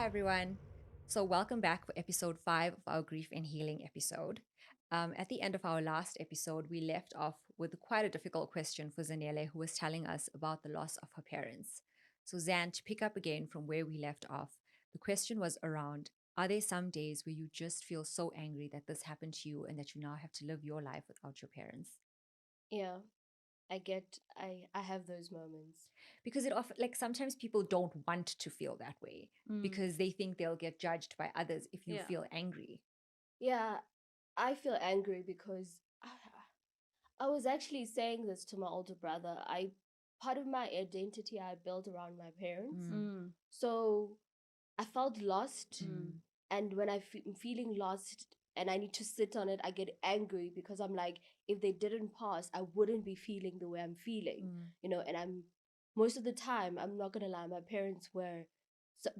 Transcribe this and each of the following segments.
Hi, everyone. So, welcome back for episode 5 of our Grief and Healing episode. At the end of our last episode, we left off with quite a difficult question for Zanele, who was telling us about the loss of her parents. So, Zan, to pick up again from where we left off, the question was around, are there some days where you just feel so angry that this happened to you and that you now have to live your life without your parents? Yeah, I have those moments. Because it often, like, sometimes people don't want to feel that way because they think they'll get judged by others if you Yeah. feel angry. Yeah, I feel angry because I was actually saying this to my older brother. Part of my identity I built around my parents. So I felt lost. And when I'm feeling lost and I need to sit on it, I get angry because I'm like, if they didn't pass, I wouldn't be feeling the way I'm feeling, and most of the time, I'm not going to lie, my parents were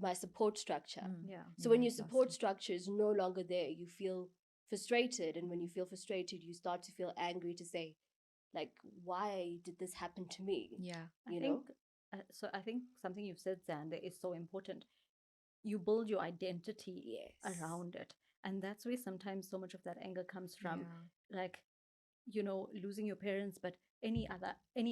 my support structure. Yeah. So when your support structure is no longer there, you feel frustrated. And when you feel frustrated, you start to feel angry to say, like, why did this happen to me? Yeah. I think something you've said, Xander, is so important. You build your identity around it. And that's where sometimes so much of that anger comes from. Like, losing your parents, but any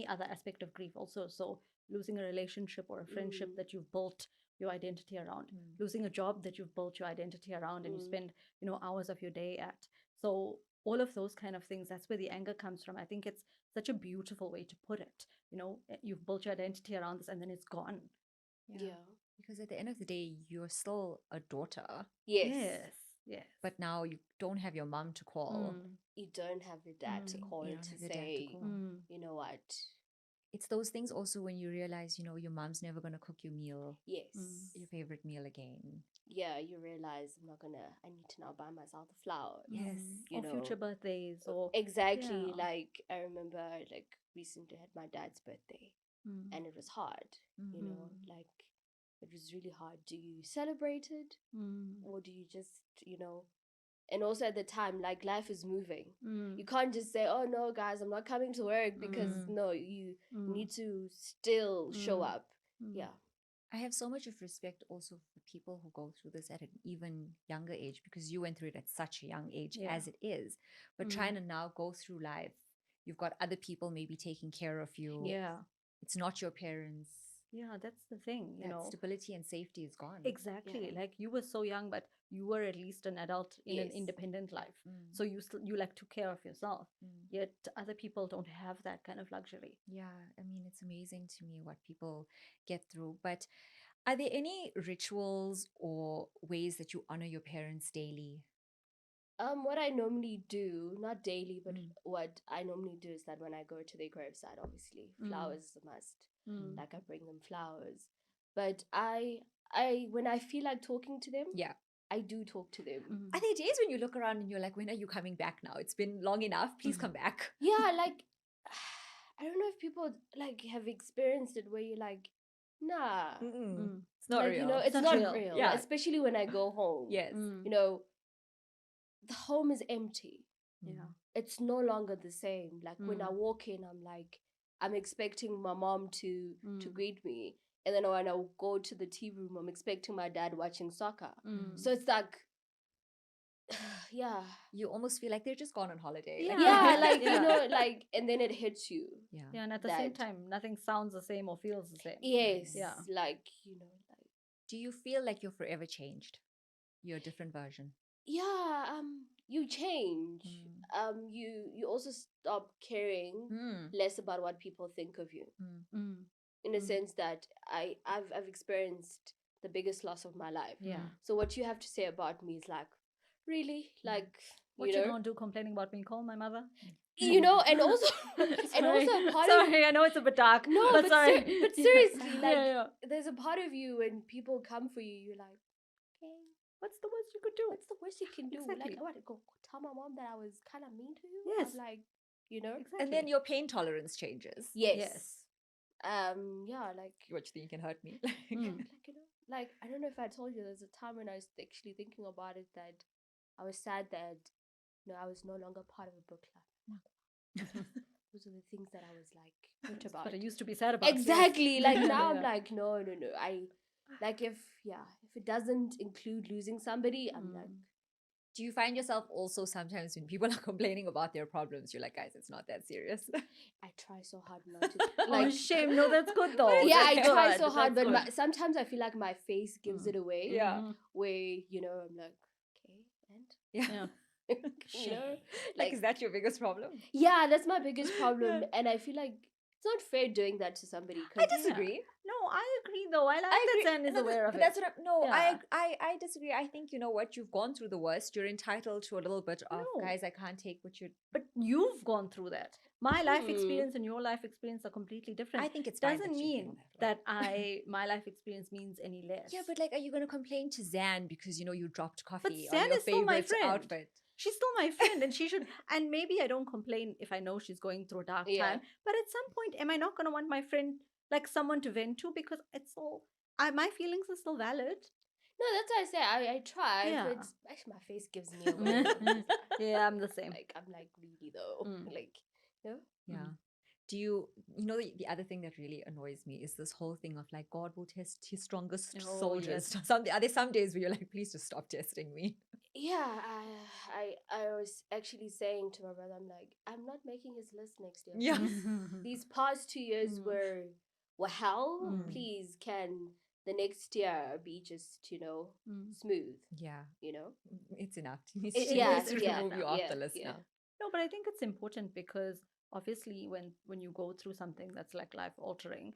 other aspect of grief also. So losing a relationship or a friendship that you've built your identity around, losing a job that you've built your identity around, and you spend hours of your day at. So all of those kind of things, that's where the anger comes from. I think it's such a beautiful way to put it. You've built your identity around this and then it's gone. Yeah. Because at the end of the day, you're still a daughter, Yes. but now you don't have your mom to call. You don't have your dad to call You and don't to have your dad to say, call. you know what? It's those things also when you realize, your mom's never going to cook your meal, Yes. your favorite meal again. Yeah, you realize I need to now buy myself the flowers. Yes. Or future birthdays or Exactly. Yeah. Like I remember like recently had my dad's birthday and it was hard. Like it was really hard. Do you celebrate it? Or do you just, and also at the time, like life is moving. You can't just say, oh no, guys, I'm not coming to work because no, you need to still show up. Yeah. I have so much of respect also for people who go through this at an even younger age, because you went through it at such a young age as it is. But trying to now go through life, you've got other people maybe taking care of you. Yeah. It's not your parents. Yeah, that's the thing, That stability and safety is gone. Exactly. Like you were so young, but you were at least an adult in an independent life. So you like took care of yourself. Yet other people don't have that kind of luxury. Yeah, I mean, it's amazing to me what people get through. But are there any rituals or ways that you honor your parents daily? What I normally do, not daily, but what I normally do is that when I go to their graveside, obviously, flowers is a must. Like I bring them flowers. But when I feel like talking to them, I do talk to them. Are there days when you look around and you're like, when are you coming back now? It's been long enough. Please come back. Yeah, like I don't know if people like have experienced it where you're like, nah. It's not like, real. It's not real. Yeah. Especially when I go home. Yes. The home is empty. Yeah. It's no longer the same. Like when I walk in, I'm like, I'm expecting my mom to greet me. And then when I go to the tea room, I'm expecting my dad watching soccer. So it's like, yeah. You almost feel like they're just gone on holiday. Yeah, like, and then it hits you. Yeah, and at the same time, nothing sounds the same or feels the same. Yes. Yeah. Like, Do you feel like you're forever changed? You're a different version? Yeah, you change. You also stop caring less about what people think of you. In a sense that I've experienced the biggest loss of my life. Yeah. So what you have to say about me is like, really? Like what you don't do complaining about me, call my mother. And also and also part of I know it's a bit dark. No, but seriously, like there's a part of you when people come for you, you're like, okay, what's the worst you could do? What's the worst you can do? Exactly. Like, I want to go tell my mom that I was kind of mean to you. Yes. I'm like, Exactly. And then your pain tolerance changes. Yes. Yeah, like what you think can hurt me. Like I don't know if I told you, there's a time when I was actually thinking about it that I was sad that I was no longer part of a book club. Those are the things that I was like hurt about. But I used to be sad about. Exactly. Like now I'm like, no. Like if it doesn't include losing somebody, I'm like, Do you find yourself also sometimes when people are complaining about their problems, you're like, guys, it's not that serious? I try so hard not to Like, oh, shame. No, that's good though. yeah, I That's try good. so hard, That's but good. sometimes I feel like my face gives it away. Yeah. Where, you know, I'm like, okay, and Yeah. you know, Like, is that your biggest problem? yeah, that's my biggest problem, and I feel like it's not fair doing that to somebody. I 'Cause disagree. No, I agree though. I like I that agree. Zen is No, aware of but it. that's what I'm, no, Yeah. I disagree. I think, you know what, you've gone through the worst. You're entitled to a little bit of, No. guys, I can't take what you're. But you've gone through that. My life experience and your life experience are completely different. I think it's fine doesn't that you feel mean that that my life experience means any less. Yeah, but like, are you going to complain to Zan because, you know, you dropped coffee on Zan your is still my favorite friend. outfit? She's still my friend, and she should. And maybe I don't complain if I know she's going through a dark time. But at some point, am I not going to want my friend, like someone to vent to? Because it's all, my feelings are still valid. No, that's why I say I try. Yeah. But actually, my face gives me away. Yeah, I'm the same. Like I'm like really though. Like, you know? Yeah. Do you know, the other thing that really annoys me is this whole thing of like, God will test his strongest soldiers. Yes. Are there some days where you're like, please just stop testing me? Yeah, I was actually saying to my brother, I'm like, I'm not making his list next year. Yeah. These past 2 years were hell. Please, can the next year be just, you know, smooth? Yeah. You know? It's enough. Yeah, to yeah, remove you off the yeah, list yeah. now. No, but I think it's important because obviously when you go through something that's like life altering,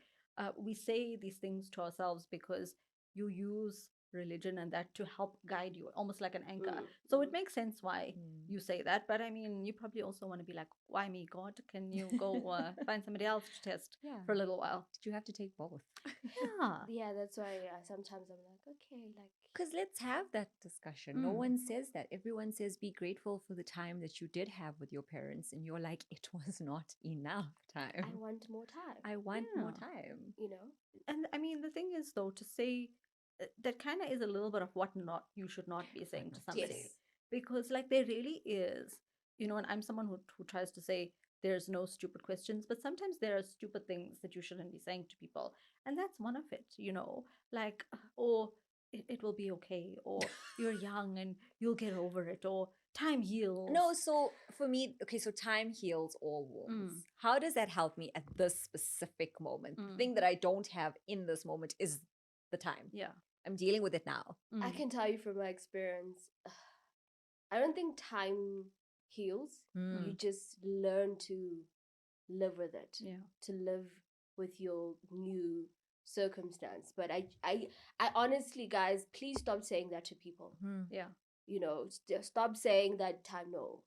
we say these things to ourselves because you use religion and that to help guide you, almost like an anchor. So it makes sense why you say that. But I mean, you probably also want to be like, why me, God? Can you go find somebody else to test for a little while? Did you have to take both? Yeah. Yeah, that's why sometimes I'm like, okay, like. Because let's have that discussion. No one says that. Everyone says be grateful for the time that you did have with your parents. And you're like, it was not enough time. I want more time. I want more time. You know? And I mean, the thing is, though, to say that kind of is a little bit of what not you should not be saying to somebody. Yes. Because, like, there really is, you know, and I'm someone who tries to say there's no stupid questions, but sometimes there are stupid things that you shouldn't be saying to people. And that's one of it, you know, like, or it will be okay, or you're young and you'll get over it, or time heals. No, so for me, okay, so time heals all wounds. How does that help me at this specific moment? The thing that I don't have in this moment is the time. Yeah. I'm dealing with it now. I can tell you from my experience, I don't think time heals. You just learn to live with it. Yeah. To live with your new circumstance. But I honestly, guys, please stop saying that to people. Yeah. You know, stop saying that time. No.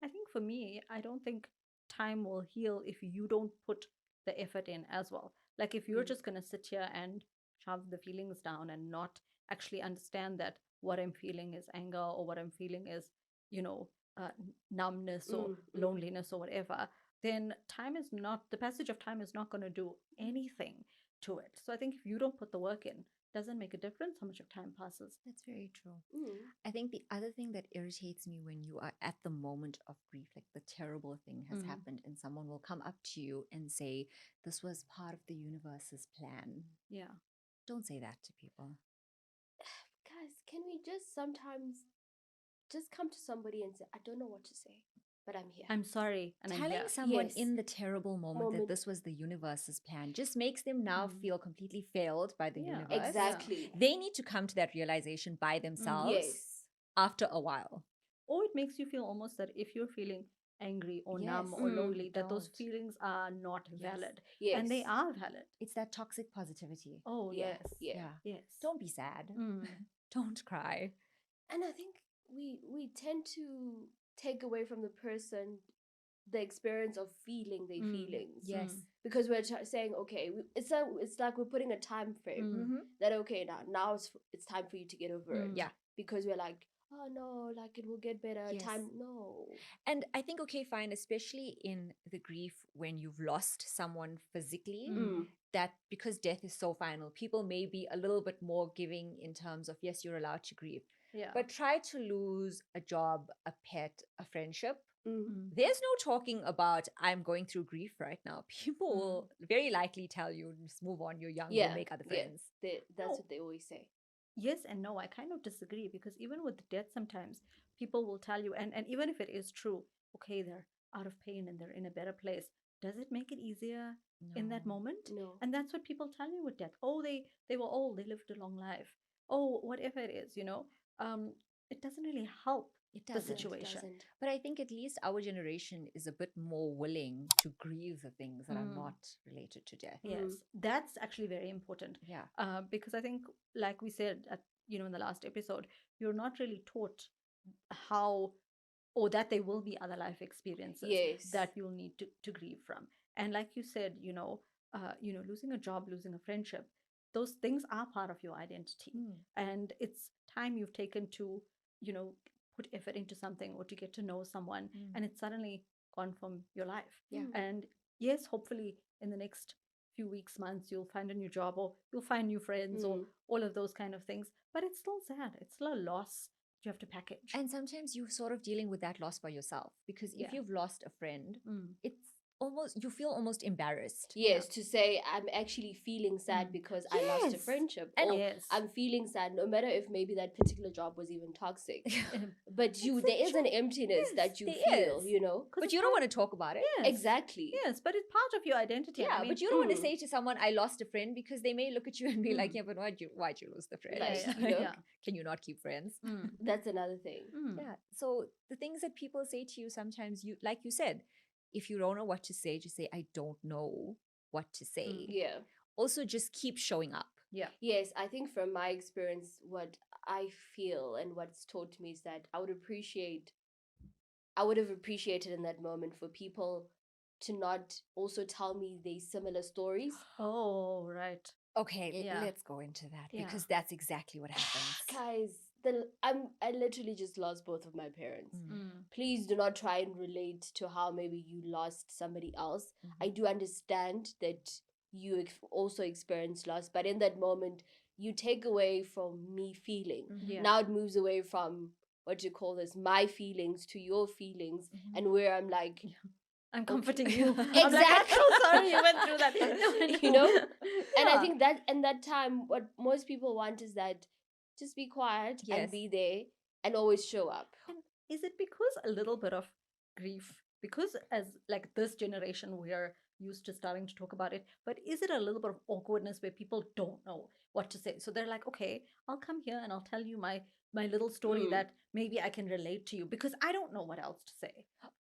I think for me, I don't think time will heal if you don't put the effort in as well. Like if you're just going to sit here and shove the feelings down and not actually understand that what I'm feeling is anger or what I'm feeling is, you know, numbness or loneliness or whatever, then the passage of time is not going to do anything to it. So I think if you don't put the work in, doesn't make a difference how much of time passes. That's very true. I think the other thing that irritates me when you are at the moment of grief, like the terrible thing has happened and someone will come up to you and say, this was part of the universe's plan. Yeah. Don't say that to people. Guys, can we just sometimes just come to somebody and say, I don't know what to say, but I'm here. I'm sorry. And telling I'm here. someone in the terrible moment that this was the universe's plan just makes them now feel completely failed by the universe. Exactly. They need to come to that realization by themselves after a while. Or it makes you feel almost that if you're feeling angry or numb or lonely, that those feelings are not valid. Yes. And they are valid. It's that toxic positivity. Oh, Yeah. yes. Yeah. Yes. Don't be sad. Don't cry. And I think we tend to take away from the person the experience of feeling their feelings. Yes. Because we're saying, okay, it's like we're putting a time frame that, okay, now it's time for you to get over it. Yeah. Because we're like, oh no, like it will get better. Yes. Time, no. And I think, okay, fine, especially in the grief when you've lost someone physically, that because death is so final, people may be a little bit more giving in terms of, yes, you're allowed to grieve. Yeah. But try to lose a job, a pet, a friendship There's no talking about I'm going through grief right now. People will very likely tell you, just move on, you're young, go make other friends. That's what they always say. Yes and no, I kind of disagree, because even with death, sometimes people will tell you, and even if it is true, okay, they're out of pain and they're in a better place. Does it make it easier in that No. moment? No. And that's what people tell you with death. Oh, they were old, they lived a long life. Oh, whatever it is, it doesn't really help It the doesn't. situation. But I think at least our generation is a bit more willing to grieve the things that are not related to death. Yes, that's actually very important. Yeah. Because I think, like we said in the last episode, you're not really taught how, or that there will be other life experiences that you'll need to grieve from. And like you said, losing a job, losing a friendship, those things are part of your identity. And it's time you've taken to, put effort into something or to get to know someone, and it's suddenly gone from your life. And yes, hopefully in the next few weeks, months, you'll find a new job, or you'll find new friends, or all of those kind of things. But it's still sad. It's still a loss you have to package. And sometimes you're sort of dealing with that loss by yourself, because if you've lost a friend, it's almost, you feel almost embarrassed. Yes, to say I'm actually feeling sad because I lost a friendship, or I'm feeling sad, no matter if maybe that particular job was even toxic. But there is an emptiness that you feel, But you don't want to talk about it. Yes. Exactly. Yes, but it's part of your identity. Yeah, but you don't want to say to someone, I lost a friend, because they may look at you and be like, yeah, but why'd you lose the friend? Can you not keep friends? That's another thing. Yeah. So the things that people say to you sometimes, like you said, if you don't know what to say, just say, I don't know what to say. Yeah. Also, just keep showing up. Yeah. Yes, I think from my experience, what I feel and what's taught me is that I would have appreciated in that moment for people to not also tell me they similar stories. Oh, right. Okay, let's go into that, because that's exactly what happens. Guys, I literally just lost both of my parents. Please do not try and relate to how maybe you lost somebody else. I do understand that you also experienced loss, but in that moment, you take away from me feeling. Now it moves away from what you call this, my feelings, to your feelings, and where I'm like, I'm comforting you. Exactly. I'm like, I'm so sorry you went through that. And I think that in that time, what most people want is that just be quiet and be there and always show up. And is it because a little bit of grief, because as like this generation we're used to starting to talk about it, but is it a little bit of awkwardness where people don't know what to say? So they're like, okay, I'll come here and I'll tell you my little story that maybe I can relate to you, because I don't know what else to say.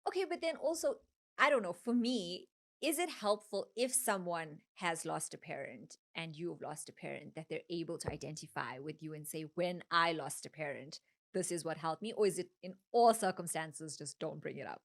Okay, but then also, I don't know, for me, is it helpful if someone has lost a parent and you've lost a parent, that they're able to identify with you and say, when I lost a parent, this is what helped me? Or is it in all circumstances, just don't bring it up?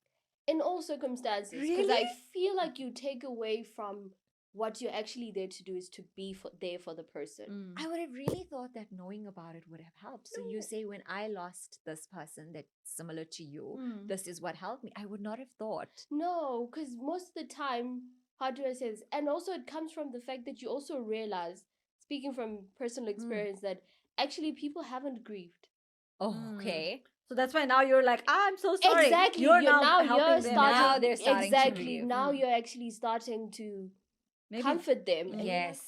In all circumstances. Because I feel like you take away from what you're actually there to do is to be there for the person. I would have really thought that knowing about it would have helped. So you say, when I lost this person that's similar to you, this is what helped me. I would not have thought. No, because most of the time, how do I say this? And also it comes from the fact that you also realize, speaking from personal experience, that actually people haven't grieved. Oh, okay. So that's why now you're like, I'm so sorry. Exactly. You're now helping them. Now they're starting exactly. to grieve. Now you're actually starting to comfort them. Yes.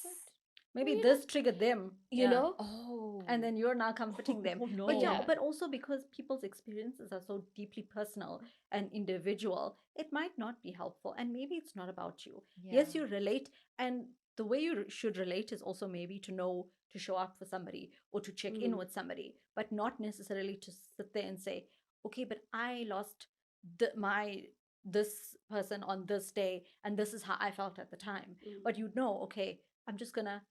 Maybe this triggered them. You know? Oh. And then you're now comforting them. Oh, no. But also because people's experiences are so deeply personal and individual, it might not be helpful. And maybe it's not about you. Yes, you relate. And the way you should relate is also maybe to know to show up for somebody or to check in with somebody, but not necessarily to sit there and say, okay, but I lost this person on this day, and this is how I felt at the time. But you know, okay, I'm just gonna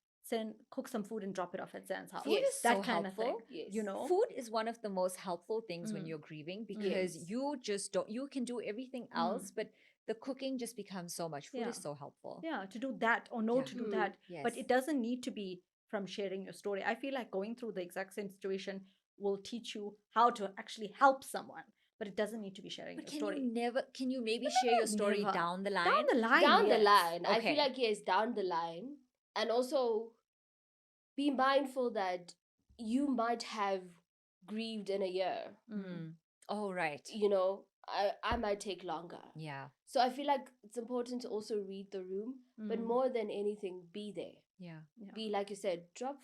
cook some food and drop it off at Zan's house. Food is that so kind helpful. of thing. Yes. Food is one of the most helpful things when you're grieving, because you just don't, you can do everything else, but the cooking just becomes so much. Food is so helpful. Yeah, to do that or to do that. Yes. But it doesn't need to be from sharing your story. I feel like going through the exact same situation will teach you how to actually help someone. But it doesn't need to be sharing your story. Can you maybe share your story down the line? Down the line. Down the yes. line. Okay. I feel like, yes, down the line. And also be mindful that you might have grieved in a year. Oh, right. I might take longer. Yeah. So I feel like it's important to also read the room, but more than anything, be there. Yeah. Be like you said, drop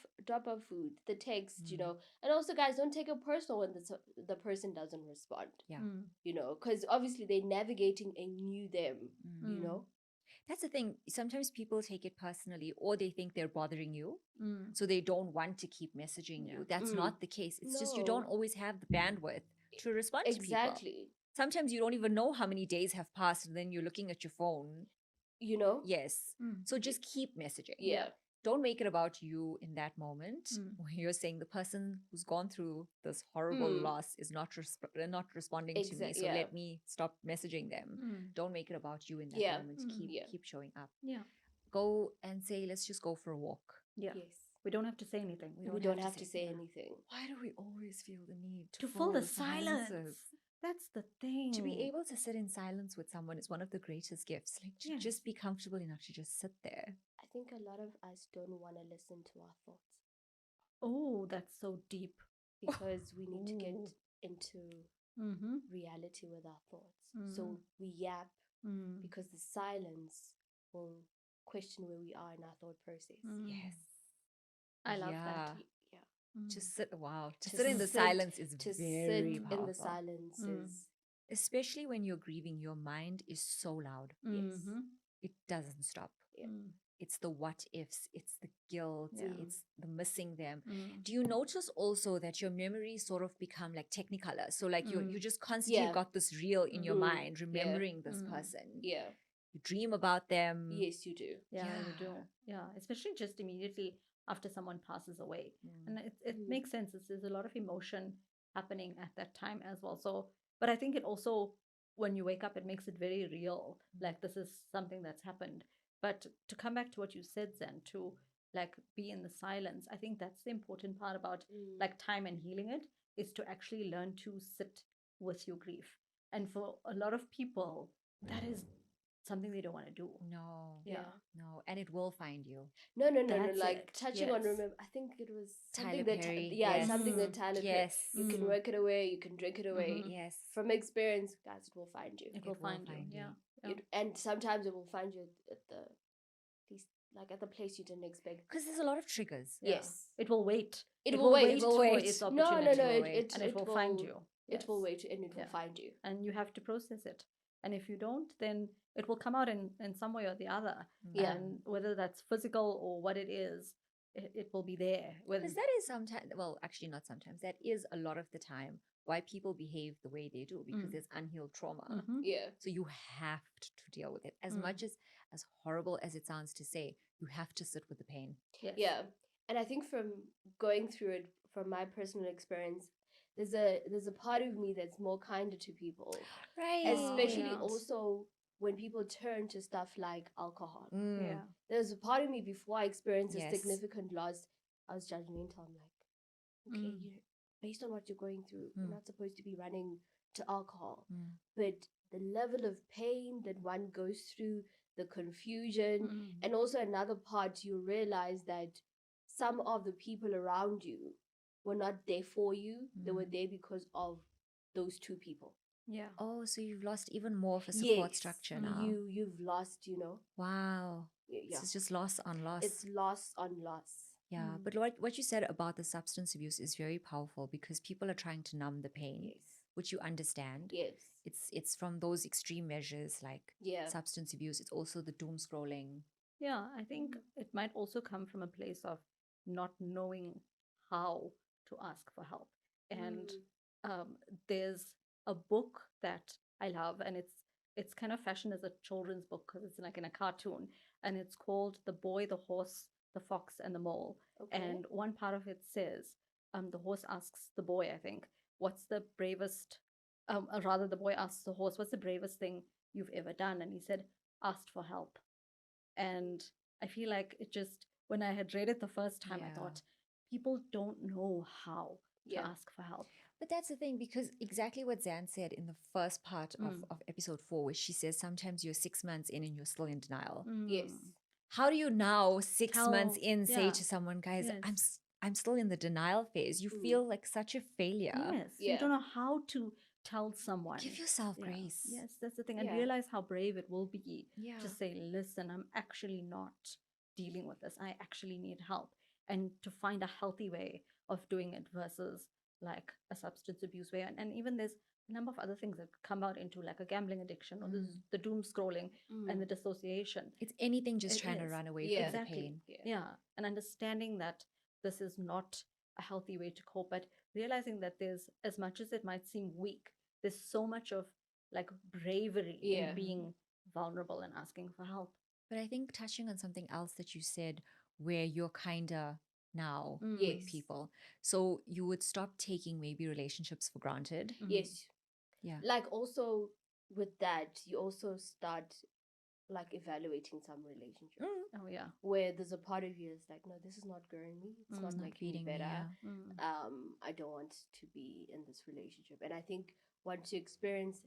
off food, the text, Mm. and also guys, don't take it personal when the person doesn't respond. Yeah. Because obviously they're navigating a new them. That's the thing. Sometimes people take it personally, or they think they're bothering you, so they don't want to keep messaging you. That's not the case. It's just you don't No. always have the bandwidth to respond to people. Exactly. Sometimes you don't even know how many days have passed, and then you're looking at your phone. Yes. So just keep messaging. Yeah. Don't make it about you in that moment where you're saying the person who's gone through this horrible loss is not responding to me, so let me stop messaging them. Don't make it about you in that moment. Keep showing up. Yeah. Go and say, let's just go for a walk. Yeah. Yes. We don't have to say anything. We don't have to say anything. Why do we always feel the need To fill the silence? silences? That's the thing. To be able to sit in silence with someone is one of the greatest gifts. Like to just be comfortable enough to just sit there. I think a lot of us don't want to listen to our thoughts. Oh, that's so deep. Because we need to get into reality with our thoughts. So we yap because the silence will question where we are in our thought process. Yes. I love that. Yeah. Just sit. Wow. To sit in the silence is to very sit powerful. in the silence is Especially when you're grieving, your mind is so loud. yes. It doesn't stop. Yeah. It's the what ifs, it's the guilt, it's the missing them. Do you notice also that your memories sort of become like technicolor? So like you just constantly got this reel in your mind, remembering this person. Yeah. You dream about them. Yes, you do. Yeah, you do. Yeah, especially just immediately after someone passes away. And it makes sense. There's a lot of emotion happening at that time as well. So, but I think it also, when you wake up, it makes it very real. Like this is something that's happened. But to come back to what you said, Zen, to like be in the silence, I think that's the important part about like time and healing it, is to actually learn to sit with your grief. And for a lot of people, that is something they don't want to do. No. Yeah. No. And it will find you. No. That's Like it. touching on, Yes. remember, I think it was Tyler something that Perry. something that Tyler Perry. Yes. You can work it away, you can drink it away. Yes. From experience, guys, it will find you. It will find you. Yeah. And sometimes it will find you at at the place you didn't expect. Because there's a lot of triggers. Yes. It will wait. It will wait. It will wait for its No. opportunity. And it will find you. It will wait and it will find you. And you have to process it. And if you don't, then it will come out in some way or the other. Yeah. And whether that's physical or what it is, it will be there. Because that is sometimes, well, actually not sometimes, that is a lot of the time why people behave the way they do, because there's unhealed trauma. Yeah. So you have to deal with it. As much as horrible as it sounds to say, you have to sit with the pain. Yes. Yeah. And I think from going through it, from my personal experience, there's a part of me that's more kinder to people. Right. Especially also when people turn to stuff like alcohol. Yeah. There's a part of me before I experienced a Yes. significant loss, I was judgmental. I'm like, okay, based on what you're going through, you're not supposed to be running to alcohol. But the level of pain that one goes through, the confusion, and also another part, you realize that some of the people around you were not there for you. They were there because of those two people. Yeah. Oh, so you've lost even more of a support structure now. You've lost, Wow. Yeah. It's just loss on loss. It's loss on loss. Yeah, but what you said about the substance abuse is very powerful, because people are trying to numb the pain, Yes. which you understand. Yes. It's from those extreme measures like Yeah. substance abuse. It's also the doom scrolling. Yeah, I think it might also come from a place of not knowing how to ask for help. And there's a book that I love, and it's kind of fashioned as a children's book because it's like in a cartoon, and it's called The Boy, the Horse, the Fox, and the Mole. Okay. And one part of it says, the horse asks the boy, I think, what's the bravest, rather the boy asks the horse, what's the bravest thing you've ever done? And he said, asked for help. And I feel like it just, when I had read it the first time, I thought, people don't know how to ask for help. But that's the thing, because exactly what Zan said in the first part of episode 4, where she says sometimes you're 6 months in and you're still in denial. Yes. How do you now, 6 months in, say yeah. to someone, guys, Yes. I'm still in the denial phase? You feel like such a failure. Yes. Yeah. You don't know how to tell someone. Give yourself Yeah. grace. Yes, that's the thing. And Yeah. realize how brave it will be Yeah. to say, listen, I'm actually not dealing with this. I actually need help. And to find a healthy way of doing it versus like a substance abuse way. And even there's a number of other things that come out into like a gambling addiction or the doom scrolling and the dissociation. It's anything just It trying to is. run away Yeah. from the Exactly. pain. Yeah. And understanding that this is not a healthy way to cope, but realizing that there's, as much as it might seem weak, there's so much of like bravery Yeah. in being vulnerable and asking for help. But I think touching on something else that you said, where you're kind of now Mm. Yes. with people. So you would stop taking maybe relationships for granted. Yes. Yeah. Like also with that, you also start like evaluating some relationship Oh yeah. where there's a part of you that's like, no, this is not growing me. It's not It's not making me feeding me. better. Yeah. I don't want to be in this relationship. And I think once you experience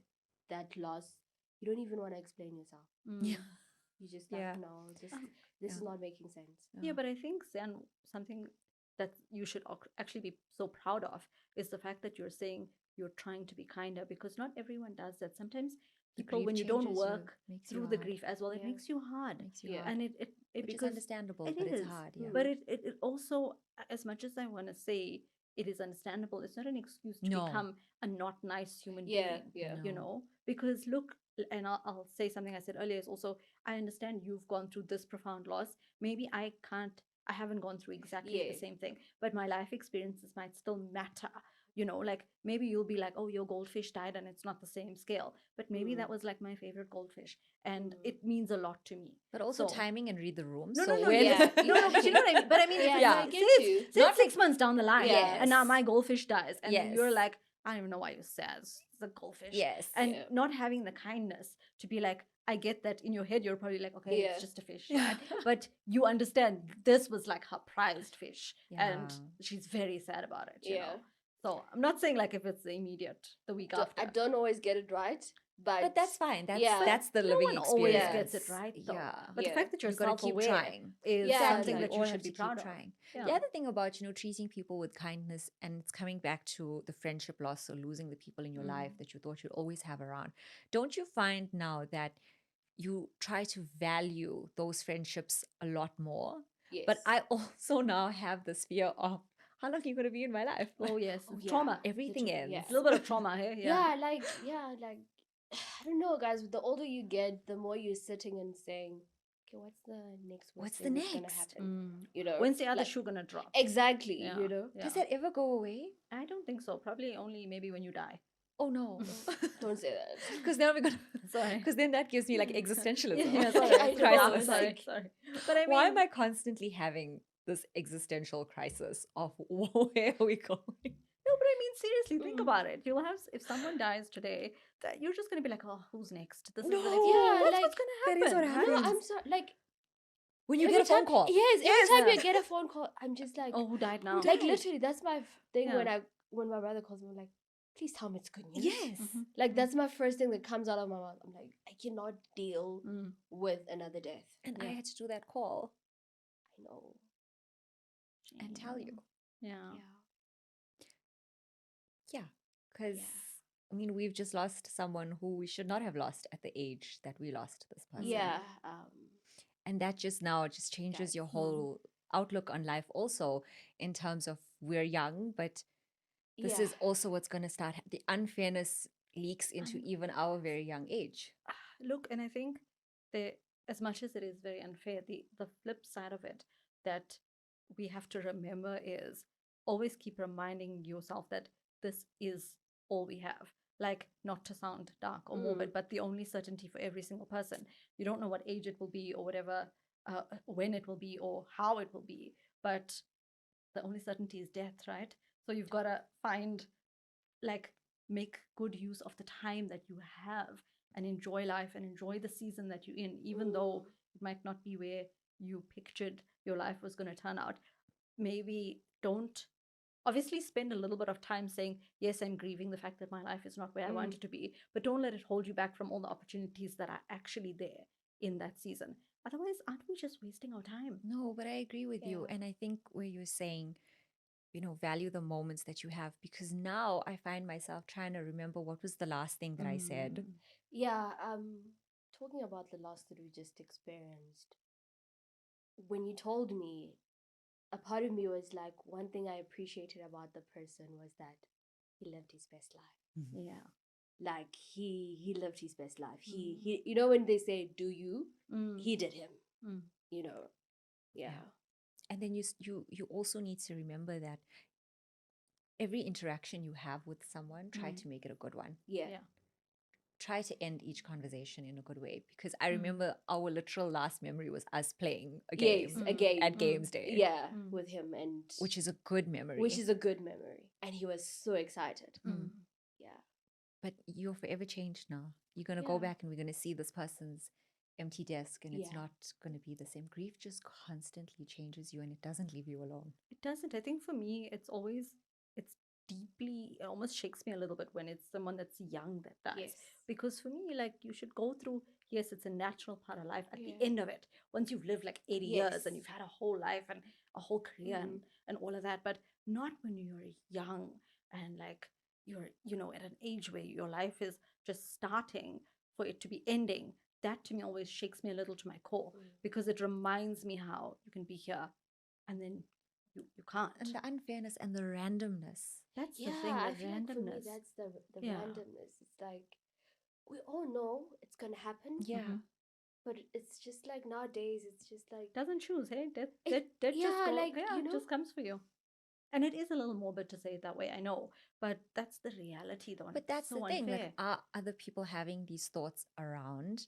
that loss, you don't even want to explain yourself. Yeah. You just like, Yeah. no, this is not making sense. Yeah, but I think then something that you should actually be so proud of is the fact that you're saying you're trying to be kinder, because not everyone does that. Sometimes The people, grief when you don't changes you, work makes you through the hard. grief as well, it Yeah. makes you hard. Makes you Yeah. hard. And it Which is because understandable, it but it's is. hard. Yeah. But it also, as much as I want to say it is understandable, it's not an excuse to No. become a not nice human Yeah, being. yeah. You No. know, because look, and I'll say something I said earlier is also, I understand you've gone through this profound loss. Maybe I haven't gone through exactly Yeah. the same thing, but my life experiences might still matter. You know, like maybe you'll be like, oh, your goldfish died and it's not the same scale, but maybe that was like my favorite goldfish and it means a lot to me. But also So- timing and read the room. No, so no, no, when yeah. no, but you know what I mean. But I mean, if Yeah, it's no, like, I get say you. it's, say it's 6 months down the line, Yes. and now my goldfish dies, and then you're Yes. like, I don't even know why you're sad. It's a goldfish. Yes. And Yeah. not having the kindness to be like, I get that in your head, you're probably like, okay, Yeah. it's just a fish, right? But you understand this was like her prized fish, and Yeah. she's very sad about it. You Yeah. know. So I'm not saying like if it's the immediate, the week after. I don't always get it right, But that's fine. That's yeah. that's the no living one always experience. gets it right, though. Yeah. But Yeah. the fact that you're You gotta keep self-aware trying. is Yeah, something like, that we you all should have be to proud keep of. trying. Yeah. The other thing about, treating people with kindness, and it's coming back to the friendship loss or losing the people in your life that you thought you'd always have around. Don't you find now that you try to value those friendships a lot more? Yes. But I also now have this fear of how long are you going to be in my life? Oh yes, Oh, yeah. trauma. Everything Literally, ends. yeah. A little bit of trauma here. yeah, like I don't know, guys. The older you get, the more you're sitting and saying, okay, what's the next worst What's the thing that's gonna next? happen? You know, When's the other like, shoe gonna drop? exactly. Yeah. You know, Yeah. Does that ever go away? I don't think so. Probably only maybe when you die. Oh no. don't say that. Because then we're gonna. Sorry. Because then that gives me like existentialism. Yeah, sorry, I know, crisis. sorry, like- sorry. But I mean, Why am I constantly having this existential crisis of where are we going? No, but I mean, seriously, think about it. You'll have, if someone dies today, that you're just gonna be like, oh, who's next? This is the next. No. Yeah, that's like, what's gonna that happen. is what right? happens. No, I'm sorry. Like When you every get a phone time- call. Yes, Yes. every time Yeah. you get a phone call, I'm just like, Oh, who died now? like literally, that's my thing Yeah. when my brother calls me. I'm like, please tell me it's good news. Yes. Like that's my first thing that comes out of my mouth. I'm like, I cannot deal Mm. with another death. And I Yeah. had to do that call I know. and tell you. Yeah. Yeah. Because, Yeah. I mean, we've just lost someone who we should not have lost at the age that we lost this person. Yeah. And that just now just changes your whole outlook on life also, in terms of we're young, but this is also what's going to start. The unfairness leaks into even our very young age. Look, and I think that as much as it is very unfair, the flip side of it that we have to remember is always keep reminding yourself that this is all we have. Like, not to sound dark or morbid, but the only certainty for every single person. You don't know what age it will be or whatever, when it will be or how it will be, but the only certainty is death, right? So you've got to find, like, make good use of the time that you have and enjoy life and enjoy the season that you're in, even though it might not be where you pictured your life was going to turn out. Maybe don't, obviously spend a little bit of time saying, yes, I'm grieving the fact that my life is not where I want it to be, but don't let it hold you back from all the opportunities that are actually there in that season. Otherwise, aren't we just wasting our time? No, but I agree with you. Yeah. And I think where you're saying value the moments that you have, because now I find myself trying to remember what was the last thing that I said. Yeah, talking about the loss that we just experienced, when you told me, a part of me was like, one thing I appreciated about the person was that he lived his best life. Yeah. Like he lived his best life. He when they say do you, he did him. Yeah. And then you also need to remember that every interaction you have with someone, try to make it a good one. Yeah. Try to end each conversation in a good way, because I remember our literal last memory was us playing a game. Yes, a game at Games Day. Yeah, with him, and which is a good memory. And he was so excited. Yeah. But you're forever changed now. You're gonna go back and we're gonna see this person's empty desk, and it's not gonna be the same. Grief just constantly changes you, and it doesn't leave you alone. It doesn't. I think for me, it's deeply, it almost shakes me a little bit when it's someone that's young that dies. Yes. Because for me, like, you should go through, yes, it's a natural part of life. At the end of it, once you've lived like 80 years and you've had a whole life and a whole career and all of that, but not when you're young and like you're, at an age where your life is just starting for it to be ending. That to me always shakes me a little to my core, because it reminds me how you can be here and then you can't. And the unfairness and the randomness. That's the thing, I the feel like for me, randomness. that's the randomness. It's like we all know it's gonna happen. Yeah. But it's just like nowadays, it's just like Doesn't choose, hey? That just comes for you. And it is a little morbid to say it that way, I know, but that's the reality, though. But that's the thing. Like, are other people having these thoughts around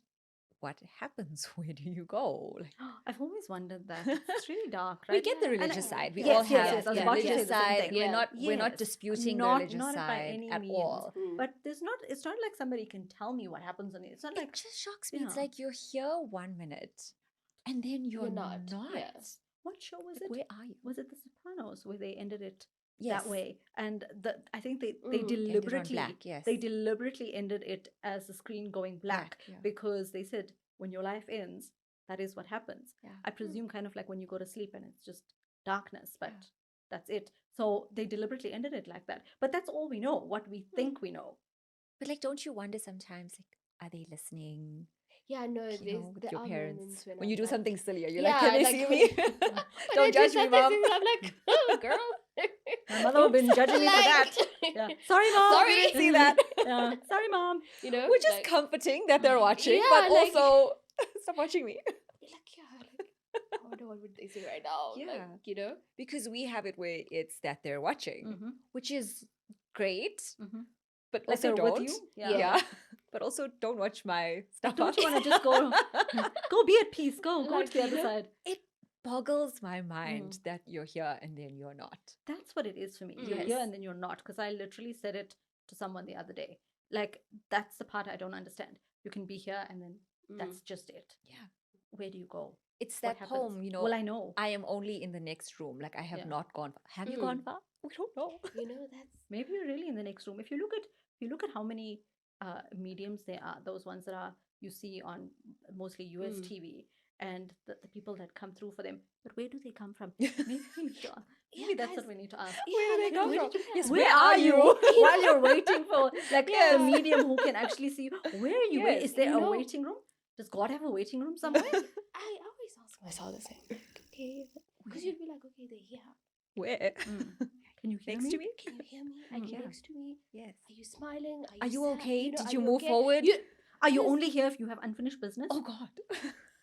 what happens? Where do you go? Like, I've always wondered that. It's really dark, right? We get the religious side. We yes, all have yes, the religious side. We're not disputing the religious side at all. But it's not like somebody can tell me what happens on it. It's not like, it just shocks me. It's like you're here 1 minute and then you're not. Yeah. What show was Like, it? where are you? Was it The Sopranos where they ended it Yes. that way? And I think they Ended on deliberately black, yes. they deliberately ended it as the screen going black, yeah. because they said when your life ends, that is what happens. Yeah. I presume kind of like when you go to sleep and it's just darkness, but that's it. So they deliberately ended it like that. But that's all we know, what we think we know. But like, don't you wonder sometimes, like, are they listening? Yeah, no, with your parents. When I'm you do like, something silly, you're like, can they see me? when Don't I do judge me, something mom. silly, I'm like, oh, girl. My mother would have been judging me for that. Yeah. Sorry, mom. Sorry, didn't see that. Yeah. Sorry, mom. Which is comforting that they're watching, Yeah, but like- also stop watching me. I wonder what would they say right now. Yeah. Because we have it where it's that they're watching, which is great, but Like also they're with don't. you? Yeah. But also don't watch my stuff. Don't you want to just go be at peace? Go Like, to the other side. It boggles my mind that you're here and then you're not. That's what it is for me. You're here and then you're not. Because I literally said it to someone the other day. Like, that's the part I don't understand. You can be here and then that's just it. Yeah. Where do you go? It's What that happens? home, Well, I know. I am only in the next room. Like, I have not gone far. Have you gone far? We don't know. That's Maybe you're really in the next room. If you look at how many mediums there are, those ones that are you see on mostly US TV, and the people that come through for them. But where do they come from? Maybe we need to ask. Maybe that's what we need to ask. Where do they come from? Yes, Where are you while you're waiting for the medium who can actually see you? Where are you? Where is there a waiting room? Does God have a waiting room somewhere? I always ask myself the same. Okay, because you'd be like, okay, they're here. Where? Can you hear Next me? to me? Can you hear me? Are you next to me? Yes. Are you smiling? Are you sad? okay? Are Did you you move okay? forward? Are you only here if you have unfinished business? Oh God.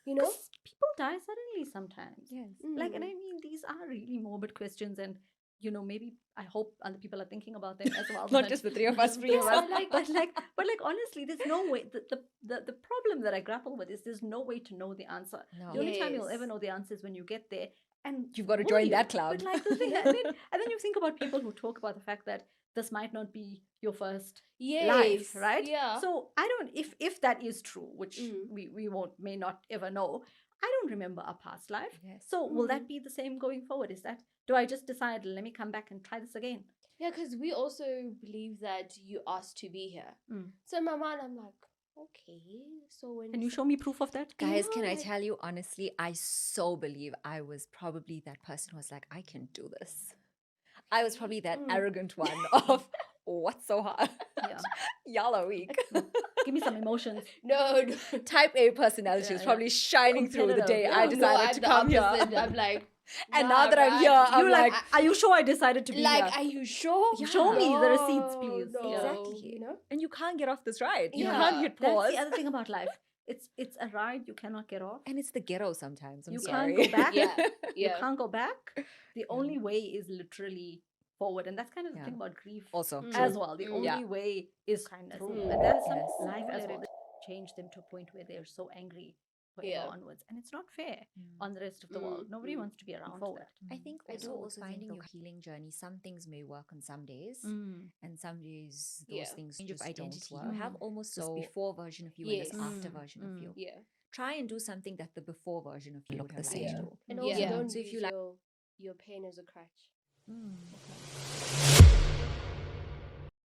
People die suddenly sometimes. Yes. Like, and I mean, these are really morbid questions, and maybe I hope other people are thinking about them as well. Not just the three of us free of us. But honestly, there's no way. The problem that I grapple with is there's no way to know the answer. No. The only time you'll ever know the answer is when you get there, and You've got to will join you? that club. But like the thing, and then you think about people who talk about the fact that this might not be your first life, right? Yeah. So I don't. If that is true, which we may not ever know. I don't remember a past life. Yes. So will that be the same going forward? Do I just decide, let me come back and try this again? Yeah, because we also believe that you asked to be here. So in my mind, I'm like, okay, so when... Can you show me proof of that? Guys, can I tell you honestly, I so believe I was probably that person who was like, I can do this. I was probably that Mm. arrogant one of what's so hard? Yeah. Y'all are weak. Give me some emotions. No. Type A personality Yeah, was yeah. probably shining through the day Competitive, I yeah. decided I'm to the come here. opposite. I'm like, And nah, now that I'm bruh. here, I'm You like, like, are you sure I decided to be like, here? are you sure? Yeah. Show me the receipts, No, please. no, Yeah. exactly. You know? And you can't get off this ride. You Yeah. can't hit pause. That's the other thing about life. It's a ride you cannot get off. And it's the ghetto sometimes. I'm You sorry. can't go back. Yeah. You Yeah. can't go back. The only way is literally forward. And that's kind of the Yeah. thing about grief Also, Mm. true. as well. The Mm. only Yeah. way is kindness. Mm. And that's Yes. life as Let well. it- Change them to a point where they're so angry forever Yeah. onwards. And it's not fair Mm. on the rest of the world. Mm. Nobody Mm. wants to be around Forward. that. I think I also do with also think finding though- your healing journey, some things may work on some days, Mm. and some days those Yeah. things Change just of don't identity. work. Mm. You have almost this So- before version of you and this Yes. after Mm. version of you. Yeah. Try and do something that the before version of you Look would the have same. liked Yeah. to. And Mm. also Yeah. don't So if use you like your pain as a crutch. Mm. Okay.